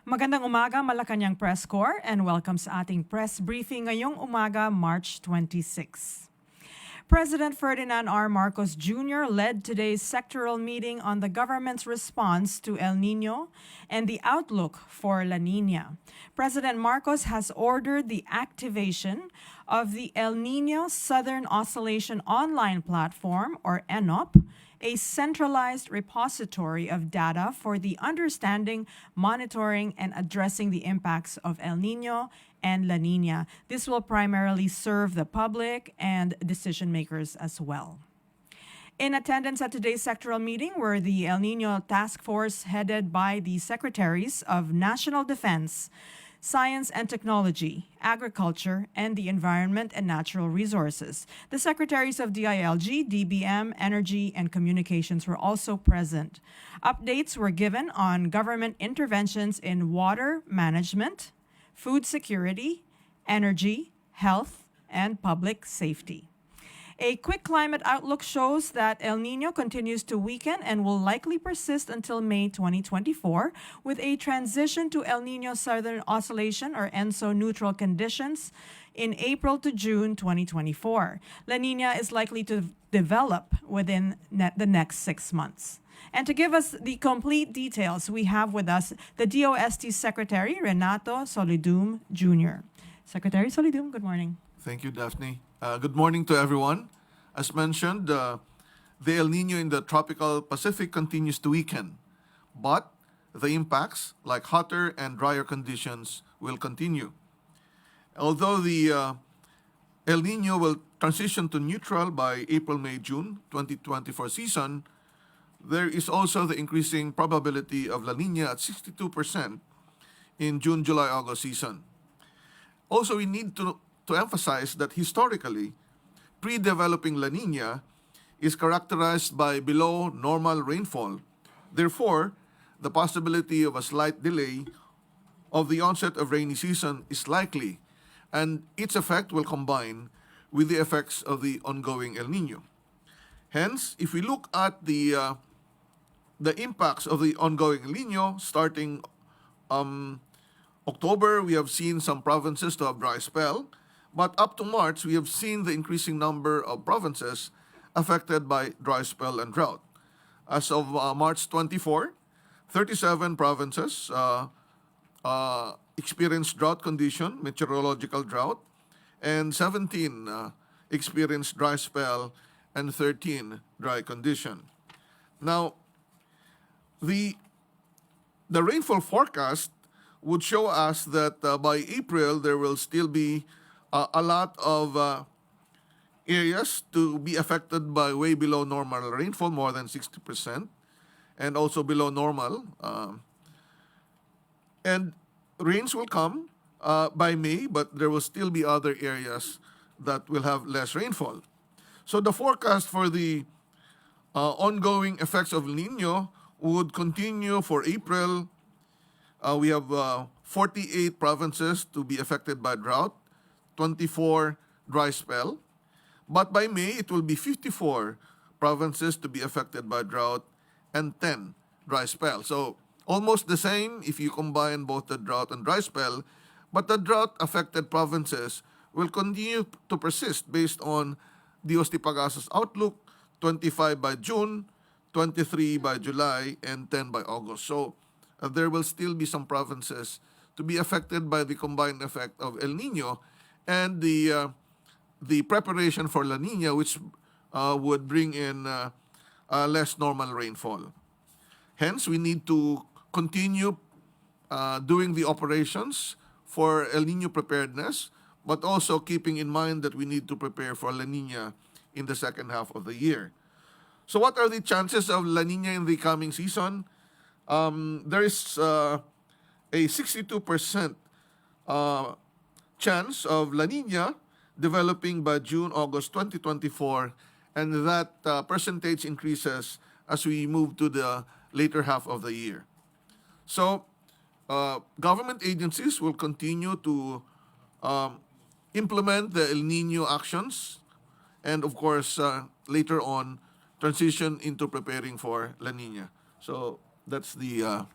Magandang umaga, Malacañang Press Corps, and welcome sa ating press briefing ngayong umaga, March 26. President Ferdinand R. Marcos Jr. led today's sectoral meeting on the government's response to El Nino and the outlook for La Nina. President Marcos has ordered the activation of the El Nino Southern Oscillation Online Platform, or ENOP, a centralized repository of data for the understanding, monitoring, and addressing the impacts of El Nino and La Nina. This will primarily serve the public and decision makers as well. In attendance at today's sectoral meeting were the El Nino Task Force headed by the Secretaries of National Defense, Science and Technology, Agriculture, and the Environment and Natural Resources. The Secretaries of DILG, DBM, Energy, and Communications were also present. Updates were given on government interventions in water management, food security, energy, health, and public safety. A quick climate outlook shows that El Nino continues to weaken and will likely persist until May 2024, with a transition to El Nino Southern Oscillation, or ENSO, neutral conditions in April to June 2024. La Nina is likely to develop within the next 6 months. And to give us the complete details, we have with us the DOST Secretary, Renato Solidum Jr. Secretary Solidum, good morning. Thank you, Daphne. Good morning to everyone. As mentioned, the El Nino in the tropical Pacific continues to weaken, but the impacts, like hotter and drier conditions, will continue. Although the El Nino will transition to neutral by April, May, June 2024 season, there is also the increasing probability of La Nina at 62% in June, July, August season. Also, we need to emphasize that historically, pre-developing La Nina is characterized by below normal rainfall. Therefore, the possibility of a slight delay of the onset of rainy season is likely, and its effect will combine with the effects of the ongoing El Nino. Hence, if we look at the impacts of the ongoing El Nino, starting October, we have seen some provinces to have dry spell, but up to March, we have seen the increasing number of provinces affected by dry spell and drought. As of March 24, 37 provinces experienced drought condition, meteorological drought, and 17 experienced dry spell and 13 dry condition. Now, the rainfall forecast would show us that by April, there will still be a lot of areas to be affected by way below normal rainfall, more than 60%, and also below normal. And rains will come by May, but there will still be other areas that will have less rainfall. So the forecast for the ongoing effects of El Nino would continue for April. We have 48 provinces to be affected by drought, 24 dry spell. But by May, it will be 54 provinces to be affected by drought and 10 dry spell. So almost the same if you combine both the drought and dry spell, but the drought-affected provinces will continue to persist based on DOST Pagasa's outlook, 25 by June, 23 by July, and 10 by August. So there will still be some provinces to be affected by the combined effect of El Nino and the preparation for La Nina, which would bring in less normal rainfall. Hence, we need to continue doing the operations for El Nino preparedness, but also keeping in mind that we need to prepare for La Nina in the second half of the year. So what are the chances of La Nina in the coming season? There is a 62% chance of La Nina developing by June, August 2024, and that percentage increases as we move to the later half of the year. So, government agencies will continue to implement the El Nino actions, and of course, later on, transition into preparing for La Nina. So, that's the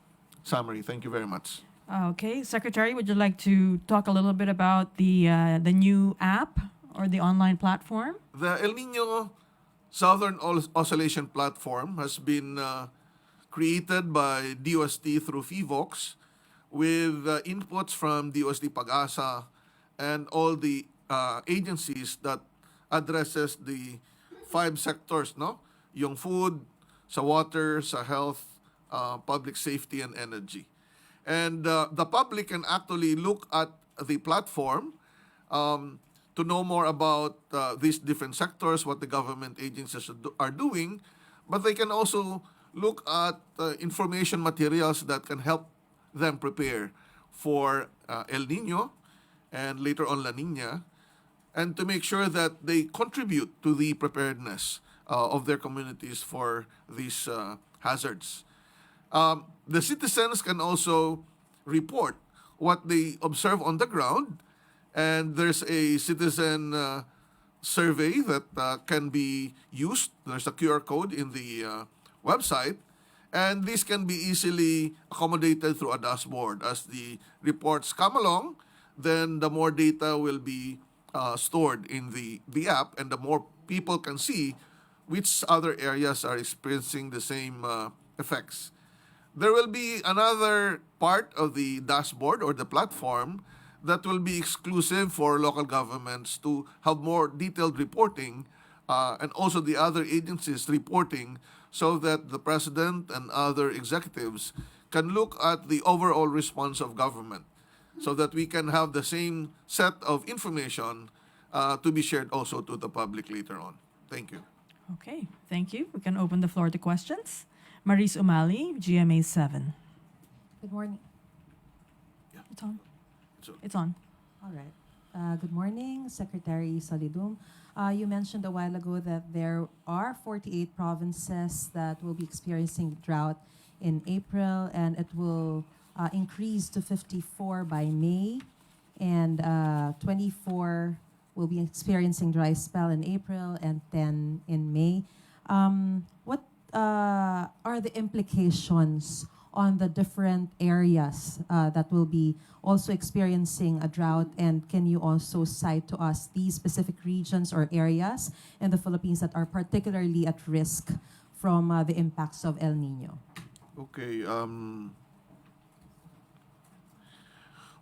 summary. Thank you very much. Okay, Secretary, would you like to talk a little bit about the new app or the online platform? The El Nino Southern Oscillation Platform has been created by DOST through FIVOX with inputs from DOST Pag-asa and all the agencies that addresses the five sectors, no? Yung food, sa water, sa health, public safety, and energy. And the public can actually look at the platform to know more about these different sectors, what the government agencies are doing, but they can also look at information materials that can help them prepare for El Nino and later on La Nina, and to make sure that they contribute to the preparedness of their communities for these hazards. The citizens can also report what they observe on the ground, and there's a citizen survey that can be used. There's a QR code in the website, and this can be easily accommodated through a dashboard. As the reports come along, then the more data will be stored in the app, and the more people can see which other areas are experiencing the same effects. There will be another part of the dashboard or the platform that will be exclusive for local governments to have more detailed reporting, and also the other agencies reporting, so that the president and other executives can look at the overall response of government, so that we can have the same set of information to be shared also to the public later on. Thank you. Okay, thank you. We can open the floor to questions. Maris Umali, GMA 7. Good morning. It's on. So, It's on. All right. Good morning, Secretary Solidum. You mentioned a while ago that there are 48 provinces that will be experiencing drought in April, and it will increase to 54 by May, and 24 will be experiencing dry spell in April and 10 in May. What are the implications on the different areas that will be also experiencing a drought? And can you also cite to us these specific regions or areas in the Philippines that are particularly at risk from the impacts of El Nino? okay.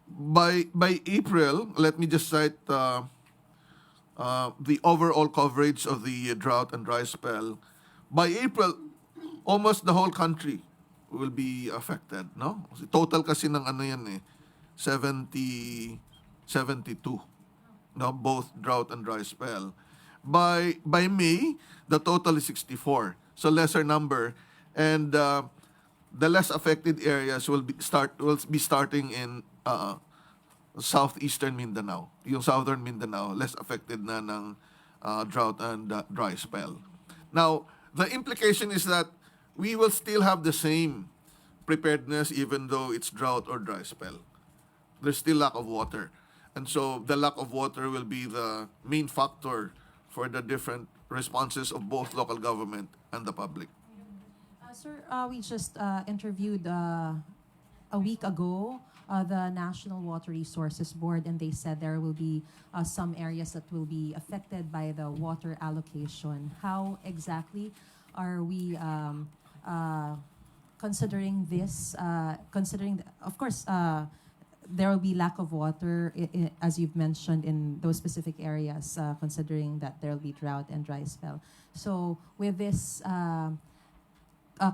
By April, let me just cite the overall coverage of the drought and dry spell. By April, almost the whole country will be affected, no? Total kasi ng ano yan 70, 72, no? Both drought and dry spell. By May, the total is 64, so lesser number, and the less affected areas will be starting in southeastern Mindanao. Yung southern Mindanao, less affected na ng drought and dry spell. Now, the implication is that we will still have the same preparedness even though it's drought or dry spell. There's still lack of water. And so the lack of water will be the main factor for the different responses of both local government and the public. Sir, we just interviewed a week ago the National Water Resources Board, and they said there will be some areas that will be affected by the water allocation. How exactly are we considering this? Of course, there will be lack of water, as you've mentioned, in those specific areas, considering that there will be drought and dry spell. So with this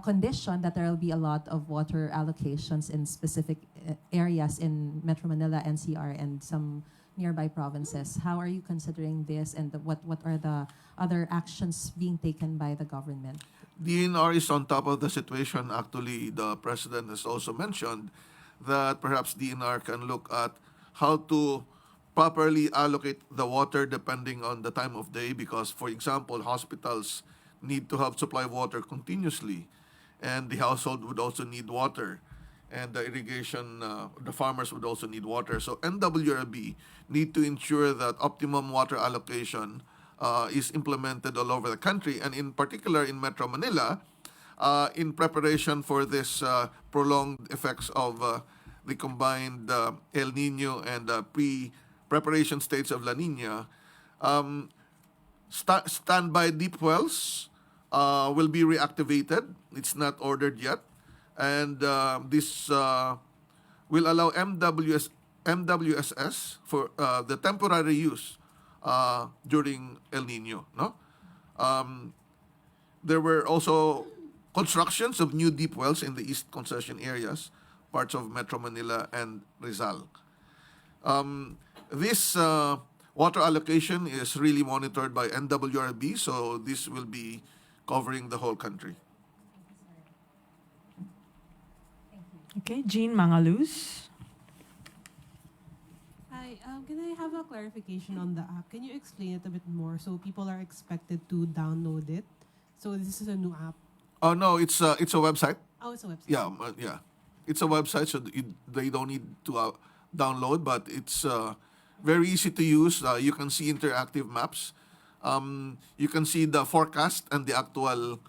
condition that there will be a lot of water allocations in specific areas in Metro Manila, NCR, and some nearby provinces, how are you considering this, and what are the other actions being taken by the government? DNR is on top of the situation. Actually, the President has also mentioned that perhaps DNR can look at how to properly allocate the water depending on the time of day, because, for example, hospitals need to have supply of water continuously, and the household would also need water, and the irrigation, the farmers would also need water. So NWRB need to ensure that optimum water allocation is implemented all over the country, and in particular in Metro Manila, in preparation for this prolonged effects of the combined El Nino and pre-preparation states of La Nina, standby deep wells will be reactivated. It's not ordered yet. And this will allow MWSS for the temporary use during El Nino. No? There were also constructions of new deep wells in the East Concession areas, parts of Metro Manila and Rizal. This water allocation is really monitored by NWRB, so this will be covering the whole country. Okay, Jean Mangaluz. Hi, can I have a clarification on the app? Can you explain it a bit more so people are expected to download it? So this is a new app. Oh no, it's a website. Oh, it's a website. Yeah, it's a website, so they don't need to download, but it's very easy to use. You can see interactive maps. You can see the forecast and the actual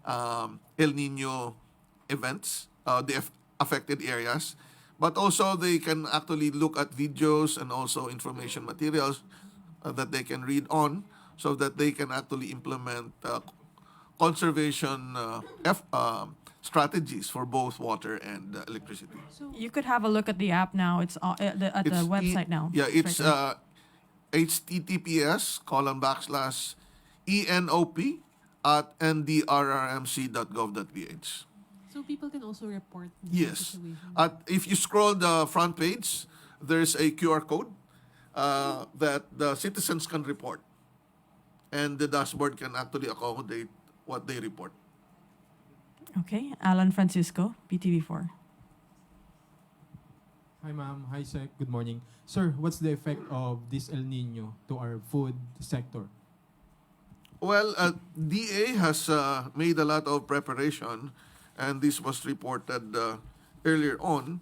El Nino events, the affected areas. But also they can actually look at videos and also information materials that they can read on, so that they can actually implement conservation strategies for both water and electricity. So You could have a look at the app now. It's at the It's website now. Yeah, it's right there. https://enop@ndrrmc.gov.ph. so people can also report the Yes. situation. If you scroll the front page, there's a QR code that the citizens can report. And the dashboard can actually accommodate what they report. Okay, Alan Francisco, PTV4. Hi, ma'am. Hi, Sec. Good morning. Sir, what's the effect of this El Nino to our food sector? Well, DA has made a lot of preparation, and this was reported earlier on.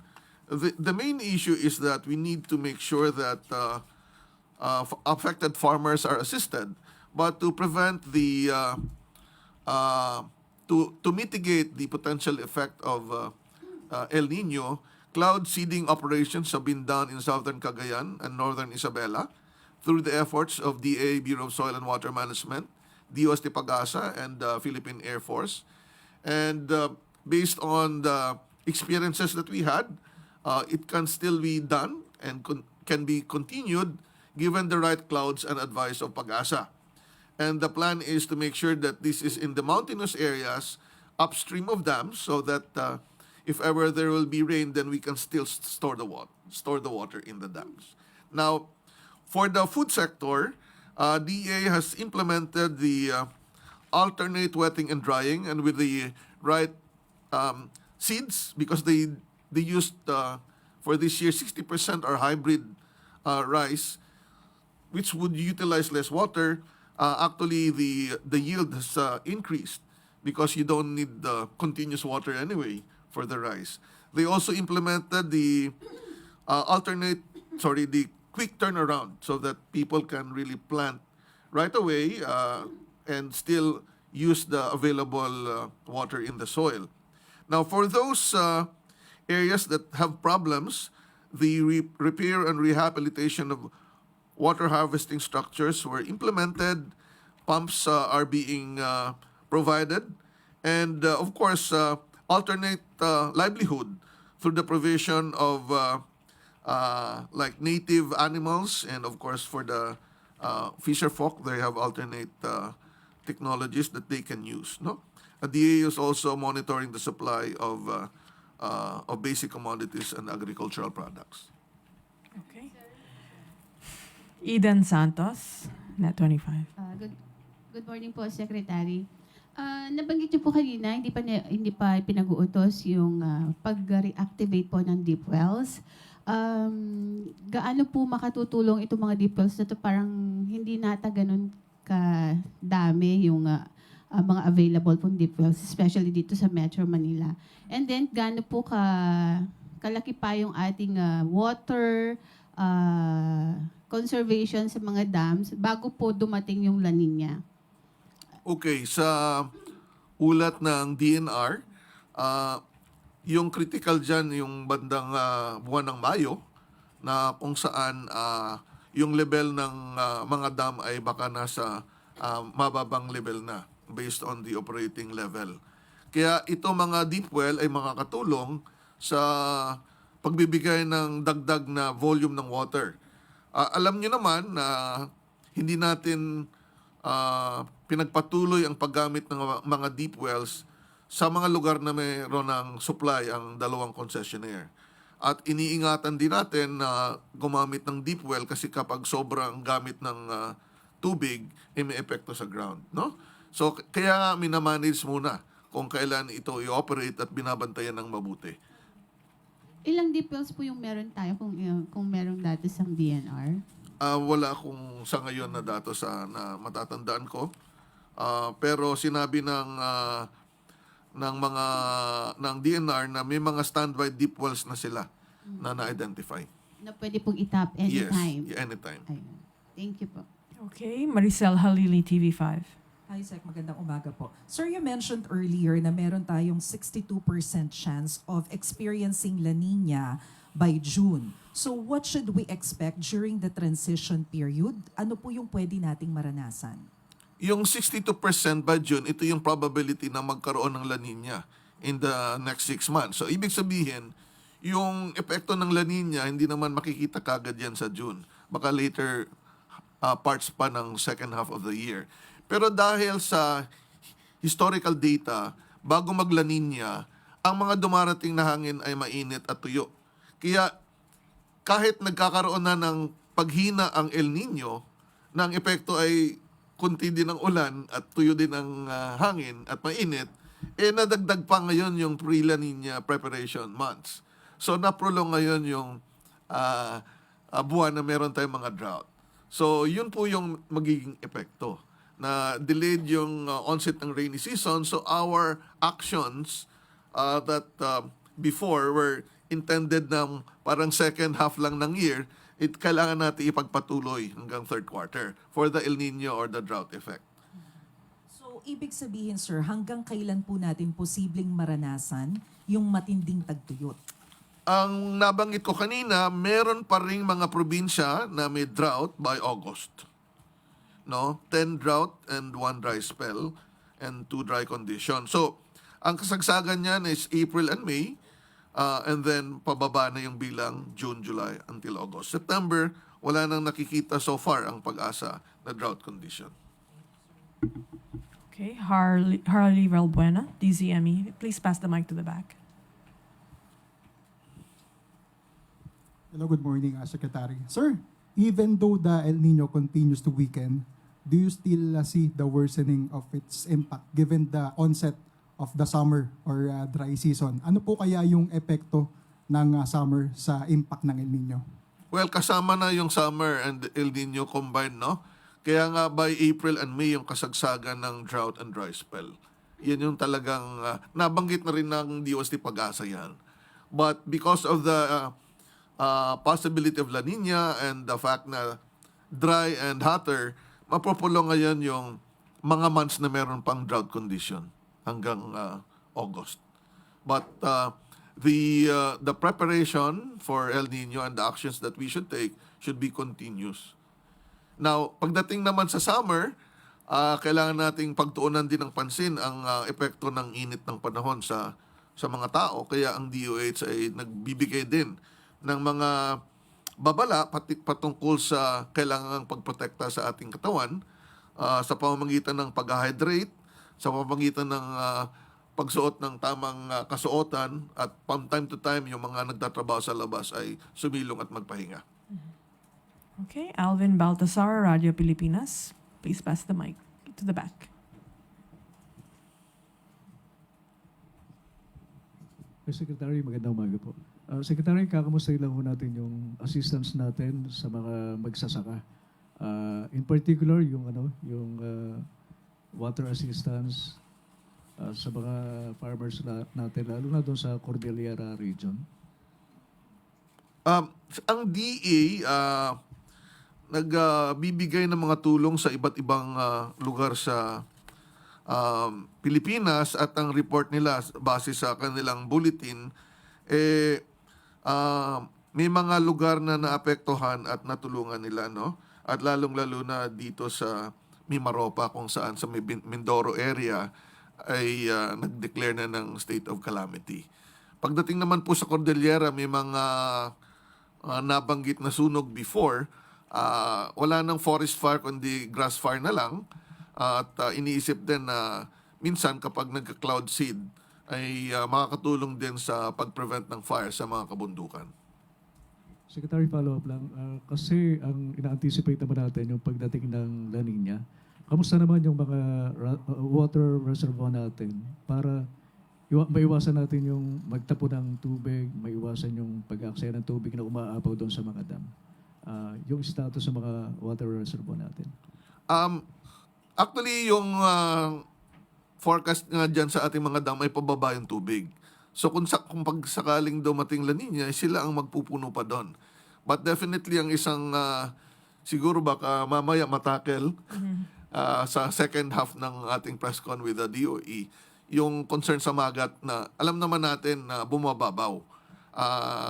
The main issue is that we need to make sure that affected farmers are assisted, but to prevent the to mitigate the potential effect of El Nino, cloud seeding operations have been done in southern Cagayan and northern Isabela through the efforts of DA, Bureau of Soil and Water Management, DOST Pagasa, and Philippine Air Force. And based on the experiences that we had, it can still be done and can be continued given the right clouds and advice of Pagasa. And the plan is to make sure that this is in the mountainous areas upstream of dams, so that if ever there will be rain, then we can still store the water in the dams. Now, for the food sector, DA has implemented the alternate wetting and drying, and with the right seeds, because they used for this year 60% are hybrid rice, which would utilize less water. Actually, the yield has increased because you don't need the continuous water anyway for the rice. They also implemented the the quick turnaround, so that people can really plant right away and still use the available water in the soil. Now, for those areas that have problems, the repair and rehabilitation of water harvesting structures were implemented, pumps are being provided, and of course, alternate livelihood through the provision of like native animals, and of course for the fisher folk, they have alternate technologies that they can use. No, DA is also monitoring the supply of basic commodities and agricultural products. Okay. Eden Santos, Net 25. Good morning po, Secretary. Nabanggit niyo po kanina, hindi pa pinag-uutos yung pag-reactivate po ng deep wells. Gaano po makatutulong itong mga deep wells na to? Parang hindi nata ganun kadami yung mga available pong deep wells, especially dito sa Metro Manila. And then, gaano po kalaki pa yung ating water conservation sa mga dams bago po dumating yung La Nina? Okay, sa ulat ng DNR, yung critical dyan, yung bandang buwan ng Mayo, na kung saan yung level ng mga dam ay baka nasa mababang level na based on the operating level. Kaya ito mga deep well ay makakatulong sa pagbibigay ng dagdag na volume ng water. Alam nyo naman na hindi natin pinagpatuloy ang paggamit ng mga deep wells sa mga lugar na mayroon ng supply ang dalawang concessionaire. At iniingatan din natin na gumamit ng deep well kasi kapag sobrang gamit ng tubig, may epekto sa ground. No? So, kaya nga minamanage muna kung kailan ito i-operate at binabantayan ng mabuti. Ilang deep wells po yung meron tayo kung merong dati sa DNR? Wala akong sa ngayon na datos na matatandaan ko. Pero sinabi ng DNR na may mga standby deep wells na sila na na-identify. Na pwede pong itap anytime? Yes, anytime. Ayun. Thank you po. Okay, Maricel Halili, TV5. Hi, Sec. Magandang umaga po. Sir, you mentioned earlier na meron tayong 62% chance of experiencing La Nina by June. So what should we expect during the transition period? Ano po yung pwede nating maranasan? Yung 62% by June, ito yung probability na magkaroon ng La Nina in the next 6 months. So, ibig sabihin, yung epekto ng La Nina, hindi naman makikita kagad yan sa June. Baka later parts pa ng second half of the year. Pero dahil sa historical data, bago mag-La Nina, ang mga dumarating na hangin ay mainit at tuyo. Kaya kahit nagkakaroon na ng paghina ang El Nino, na ang epekto ay kunti din ang ulan at tuyo din ang hangin at mainit, nadagdag pa ngayon yung pre-La Nina preparation months. So naprolong ngayon yung buwan na meron tayong mga drought. So yun po yung magiging epekto, na delayed yung onset ng rainy season. So our actions that before were intended ng parang second half lang ng year, kailangan natin ipagpatuloy hanggang third quarter for the El Nino or the drought effect. So, ibig sabihin, sir, hanggang kailan po natin posibleng maranasan yung matinding tagtuyot? Ang nabanggit ko kanina, meron pa ring mga probinsya na may drought by August. No? 10 drought and 1 dry spell and 2 dry conditions. So, ang kasagsagan niyan is April and May, and then pababa na yung bilang June, July until August. September, wala nang nakikita so far ang pag-asa na drought condition. Okay, Harley Valbuena, DZME. Please pass the mic to the back. Hello, good morning, Secretary. Sir, even though the El Nino continues to weaken, do you still see the worsening of its impact given the onset of the summer or dry season? Ano po kaya yung epekto ng summer sa impact ng El Nino? Well, kasama na yung summer and El Nino combined, no? Kaya nga by April and May yung kasagsagan ng drought and dry spell. Yan yung talagang nabanggit na rin ng DOST Pag-asa yan. But because of the possibility of La Nina and the fact na dry and hotter, mapopulong ngayon yung mga months na meron pang drought condition hanggang August. But the preparation for El Nino and the actions that we should take should be continuous. Now, pagdating naman sa summer, kailangan nating pagtuunan din ng pansin ang epekto ng init ng panahon sa mga tao. Kaya ang DOH ay nagbibigay din ng mga babala patungkol sa kailangang pagprotekta sa ating katawan sa pamamagitan ng pag-hydrate, sa pamamagitan ng pagsuot ng tamang kasuotan, at from time to time yung mga nagtatrabaho sa labas ay sumilong at magpahinga. Okay, Alvin Baltasar, Radio Pilipinas. Please pass the mic to the back. Secretary, magandang umaga po. Secretary, kakamustahin lang po natin yung assistance natin sa mga magsasaka. In particular, yung water assistance sa mga farmers natin, lalo na doon sa Cordillera region. Ang DA nagbibigay ng mga tulong sa iba't ibang lugar sa Pilipinas at ang report nila base sa kanilang bulletin, may mga lugar na naapektuhan at natulungan nila, no? At lalong-lalo na dito sa Mimaropa kung saan sa Mindoro area ay nag-declare na ng state of calamity. Pagdating naman po sa Cordillera, may mga nabanggit na sunog before. Wala nang forest fire kundi grass fire na lang. At iniisip din na minsan kapag nagka-cloud seed ay makakatulong din sa pag-prevent ng fire sa mga kabundukan. Secretary, follow-up lang. Kasi ang ina-anticipate naman natin yung pagdating ng La Nina. Kamusta naman yung mga water reservoir natin para maiwasan natin yung magtapo ng tubig, maiwasan yung pag-aksaya ng tubig na umaapaw doon sa mga dam? Yung status sa mga water reservoir natin. Actually, yung forecast nga dyan sa ating mga dam ay pababa yung tubig. So kung pagsakaling dumating La Nina, sila ang magpupuno pa doon. But definitely ang isang siguro baka mamaya matakel sa second half ng ating press con with the DOE, yung concern sa magat na alam naman natin na bumababaw.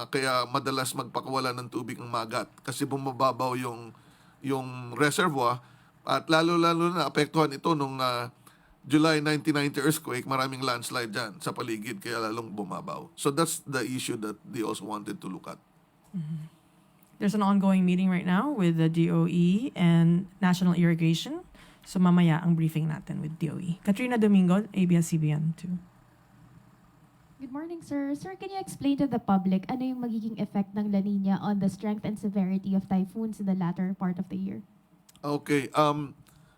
Kaya madalas magpakawala ng tubig ang magat kasi bumababaw yung reservoir at lalo-lalo na apektuhan ito nung July 1990 earthquake, maraming landslide dyan sa paligid, kaya lalong bumabaw. So that's the issue that they also wanted to look at. There's an ongoing meeting right now with the DOE and National Irrigation. So mamaya ang briefing natin with DOE. Katrina Domingo, ABS-CBN 2. Good morning, sir. Sir, can you explain to the public ano yung magiging effect ng La Nina on the strength and severity of typhoons in the latter part of the year? Okay.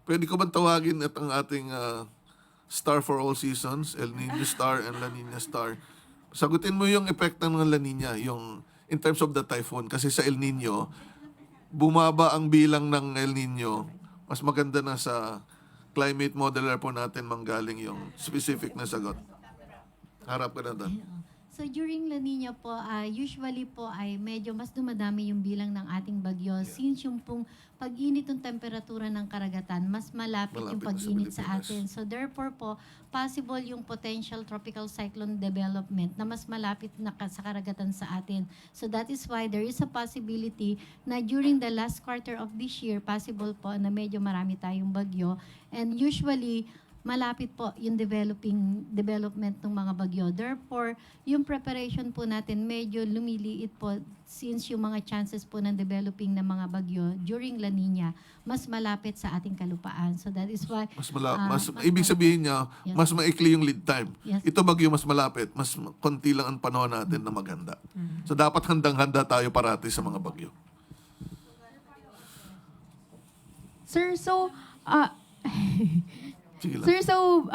Pwede ko bang tawagin at ang ating star for all seasons, El Nino star and La Nina star? Sagutin mo yung epekto ng La Nina, yung in terms of the typhoon. Kasi sa El Nino, bumaba ang bilang ng El Nino. Mas maganda na sa climate modeler po natin manggaling yung specific na sagot. Harap ka na doon. So during La Nina po, usually po ay medyo mas dumadami yung bilang ng ating bagyo since yung pong pag-init ng temperatura ng karagatan, mas malapit yung pag-init sa atin. So therefore po, possible yung potential tropical cyclone development na mas malapit na sa karagatan sa atin. So that is why there is a possibility na during the last quarter of this year, possible po na medyo marami tayong bagyo. And usually, malapit po yung development ng mga bagyo. Therefore, yung preparation po natin medyo lumiliit po since yung mga chances po ng developing ng mga bagyo during La Nina mas malapit sa ating kalupaan. So that is why ibig sabihin niya, yes, mas maikli yung lead time. Yes. Ito bagyo mas malapit, mas konti lang ang panahon natin na maghanda. So dapat handang-handa tayo parati sa mga bagyo. Sir, so Sige lang. sir, so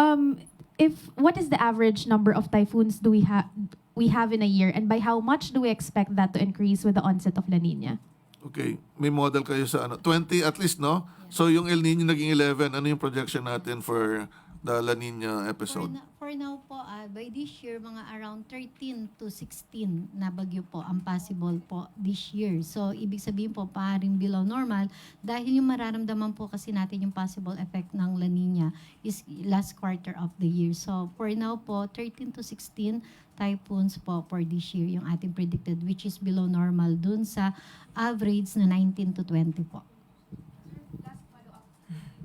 what is the average number of typhoons do we have in a year, and by how much do we expect that to increase with the onset of La Nina? Okay, may model kayo sa 20 at least, no? So yung El Nino naging 11, ano yung projection natin for the La Nina episode? For now po, by this year, mga around 13 to 16 na bagyo po ang possible po this year. So, ibig sabihin po, paring below normal dahil yung mararamdaman po kasi natin yung possible effect ng La Nina is last quarter of the year. So, for now po, 13 to 16 typhoons po for this year yung ating predicted, which is below normal dun sa average na 19 to 20 po.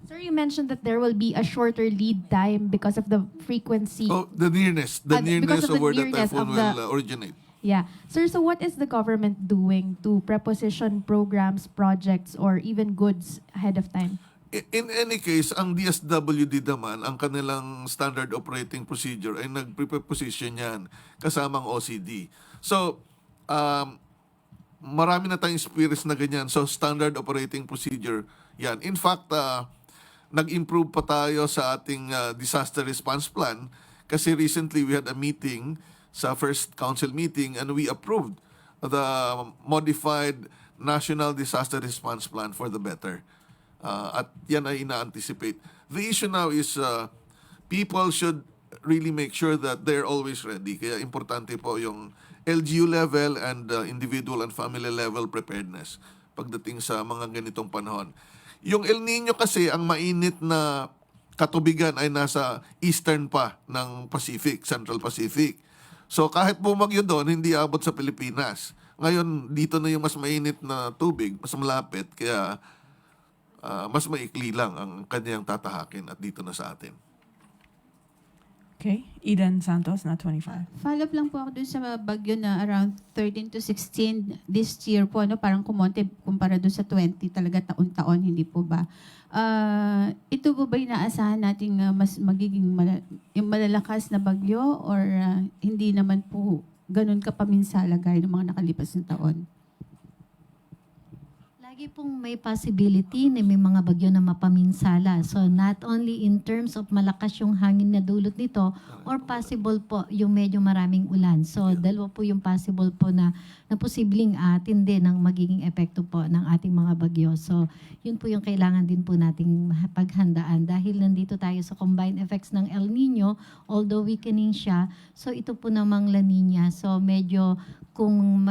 Sir, you mentioned that there will be a shorter lead time because of the frequency. Oh, the nearness because of the where the nearness typhoon of the- will originate. Yeah. Sir, so what is the government doing to preposition programs, projects, or even goods ahead of time? In any case, ang DSWD naman, ang kanilang standard operating procedure ay nag-preposition yan kasamang OCD. So, marami na tayong spirits na ganyan. So, standard operating procedure yan. In fact, nag-improve pa tayo sa ating disaster response plan kasi recently we had a meeting sa first council meeting and we approved the modified National Disaster Response Plan for the better. At yan ay ina-anticipate. The issue now is people should really make sure that they're always ready. Kaya importante po yung LGU level and individual and family level preparedness pagdating sa mga ganitong panahon. Yung El Nino kasi, ang mainit na katubigan ay nasa eastern pa ng Pacific, Central Pacific. So kahit bumagyo doon, hindi abot sa Pilipinas. Ngayon, dito na yung mas mainit na tubig, mas malapit, kaya mas maikli lang ang kanyang tatahakin at dito na sa atin. Okay, Eden Santos, na 25. Follow up lang po ako dun sa bagyo na around 13 to 16 this year po, ano, parang kumonte kumpara dun sa 20, talaga taon-taon, hindi po ba? Ito po ba inaasahan natin mas magiging yung malalakas na bagyo or hindi naman po ganun kapaminsala gaya ng mga nakalipas na taon? Lagi pong may possibility na may mga bagyo na mapaminsala. So not only in terms of malakas yung hangin na dulot nito or possible po yung medyo maraming ulan. So dalawa po yung possible po na posibleng tindi ng magiging epekto po ng ating mga bagyo. So yun po yung kailangan din po nating paghandaan dahil nandito tayo sa combined effects ng El Nino, although weakening siya. So ito po namang La Nina. So medyo kung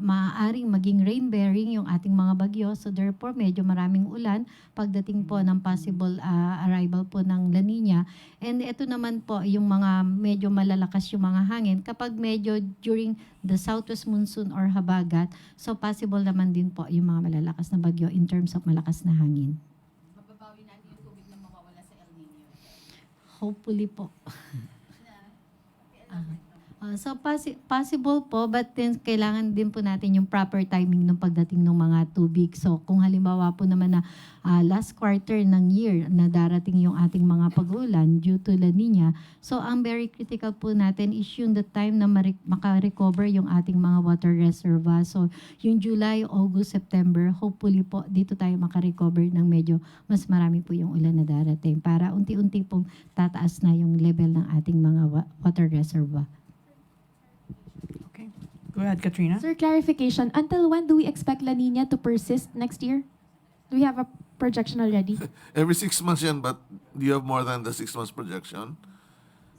maaaring maging rain-bearing yung ating mga bagyo. So therefore, medyo maraming ulan pagdating po ng possible arrival po ng La Nina. And ito naman po, yung mga medyo malalakas yung mga hangin. Kapag medyo during the southwest monsoon or habagat, so possible naman din po yung mga malalakas na bagyo in terms of malakas na hangin. Mababawi natin yung tubig na mawawala sa El Nino. Hopefully po. So possible po, but then kailangan din po natin yung proper timing ng pagdating ng mga tubig. So kung halimbawa po naman na last quarter ng year na darating yung ating mga pag-ulan due to La Nina, so ang very critical po natin is yung the time na maka-recover yung ating mga water reservoir. So yung July, August, September, hopefully po dito tayo maka-recover ng medyo mas marami po yung ulan na darating para unti-unti pong tataas na yung level ng ating mga water reservoir. Okay, go ahead, Katrina. Sir, clarification. Until when do we expect La Nina to persist next year? Do we have a projection already? Every 6 months yan, but do you have more than the 6 months projection?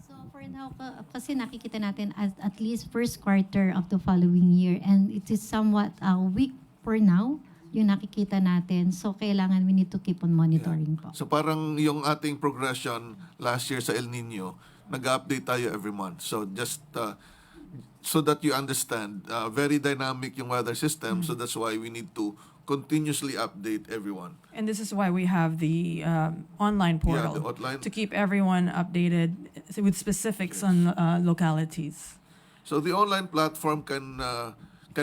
So for now, kasi nakikita natin at least first quarter of the following year and it is somewhat weak for now yung nakikita natin. So kailangan we need to keep on monitoring po. So parang yung ating progression last year sa El Nino, nag-update tayo every month. So just so that you understand, very dynamic yung weather system, so that's why we need to continuously update everyone. And this is why we have the online portal the online. to keep everyone updated with specifics on localities. So the online platform can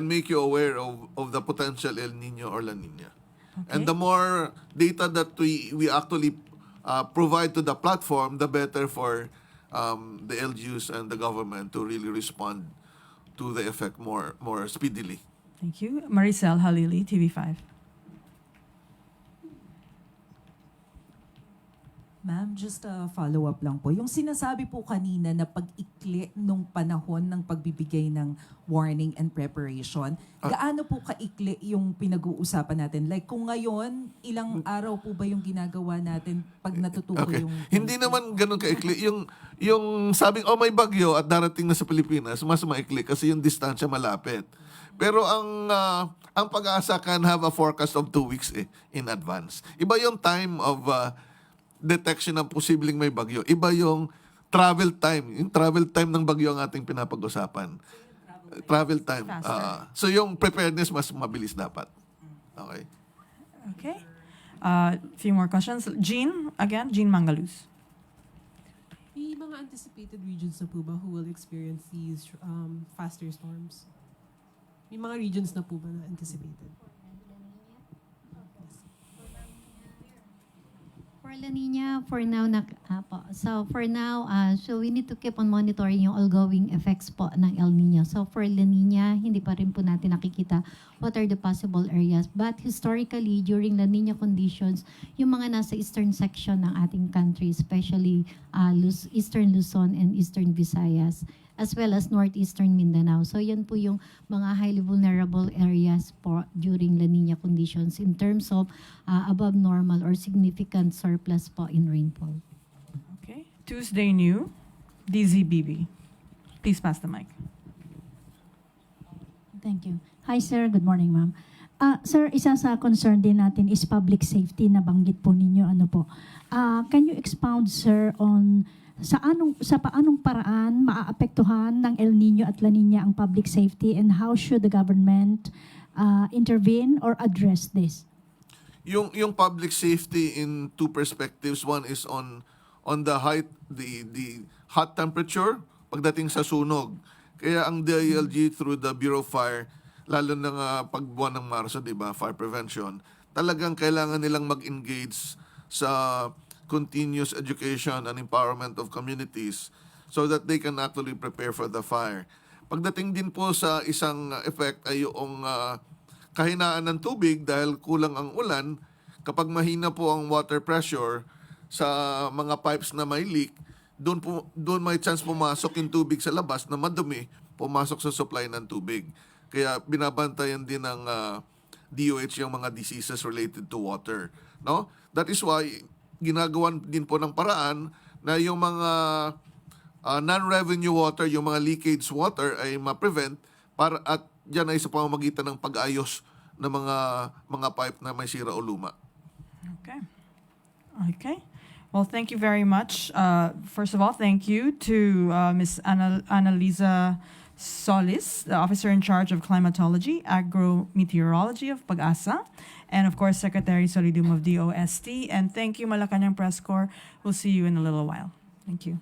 make you aware of the potential El Nino or La Nina. And the more data that we actually provide to the platform, the better for the LGUs and the government to really respond to the effect more speedily. Thank you. Maricel Halili, TV5. Ma'am, just a follow-up lang po. Yung sinasabi po kanina na pag-ikli nung panahon ng pagbibigay ng warning and preparation, gaano po kaikli yung pinag-uusapan natin? Like kung ngayon, ilang araw po ba yung ginagawa natin pag natutuko Okay. yung... Hindi naman ganun kaikli. Yung sabing, may bagyo at darating na sa Pilipinas, mas maikli kasi yung distansya malapit. Pero ang pag-asa can have a forecast of 2 weeks in advance. Iba yung time of detection ng posibleng may bagyo. Iba yung travel time. Yung travel time ng bagyo ang ating pinapag-usapan. Travel time. So yung preparedness mas mabilis dapat. Okay. Okay. Few more questions. Jean Mangaluz. May mga anticipated regions na po ba who will experience these faster storms? May mga regions na po ba na anticipated? For La Nina, for now, so we need to keep on monitoring yung ongoing effects po ng El Nino. So for La Nina, hindi pa rin po natin nakikita what are the possible areas. But historically, during La Nina conditions, yung mga nasa eastern section ng ating country, especially Eastern Luzon and Eastern Visayas, as well as northeastern Mindanao. So yan po yung mga highly vulnerable areas po during La Nina conditions in terms of above normal or significant surplus po in rainfall. Okay. Tuesday New, DZBB. Please pass the mic. Thank you. Hi, sir. Good morning, ma'am. Sir, isa sa concern din natin is public safety, nabanggit po ninyo. Ano po? Can you expound, sir, on sa paanong paraan maaapektuhan ng El Nino at La Nina ang public safety, and how should the government intervene or address this? Yung public safety in two perspectives. One is on the height, the hot temperature pagdating sa sunog. Kaya ang DILG through the Bureau of Fire, lalo na nga pagbuwan ng Marso, di ba, fire prevention, talagang kailangan nilang mag-engage sa continuous education and empowerment of communities so that they can actually prepare for the fire. Pagdating din po sa isang effect ay yung kahinaan ng tubig dahil kulang ang ulan. Kapag mahina po ang water pressure sa mga pipes na may leak, doon may chance pumasok yung tubig sa labas na madumi, pumasok sa supply ng tubig. Kaya binabantayan din ng DOH yung mga diseases related to water. No? That is why ginagawan din po ng paraan na yung mga non-revenue water, yung mga leakage water ay ma-prevent at yan ay sa pamamagitan ng pag-ayos ng mga pipe na may sira o luma. Okay. Well, thank you very much. First of all, thank you to Ms. Annalisa Solis, the officer in charge of climatology, agrometeorology of Pag-asa, and of course, Secretary Solidum of DOST. And thank you, Malacañang Press Corps. We'll see you in a little while. Thank you.